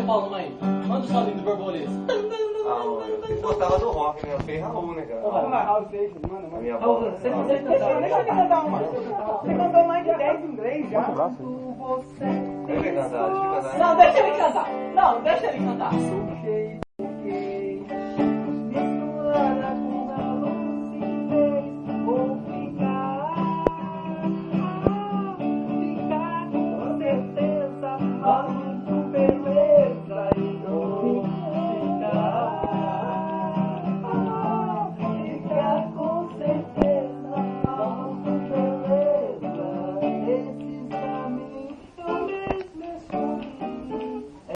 Palma aí. Manda o solinho do borboleta. Eu gostava do rock, né? Eu sei Raul, né, cara? Raul Seixas, manda. A minha avó. Você cantar uma. Você cantou mais de 10 em inglês já. Deixa eu cantar, deixa eu cantar. Não, deixa ele cantar. Não, deixa ele cantar.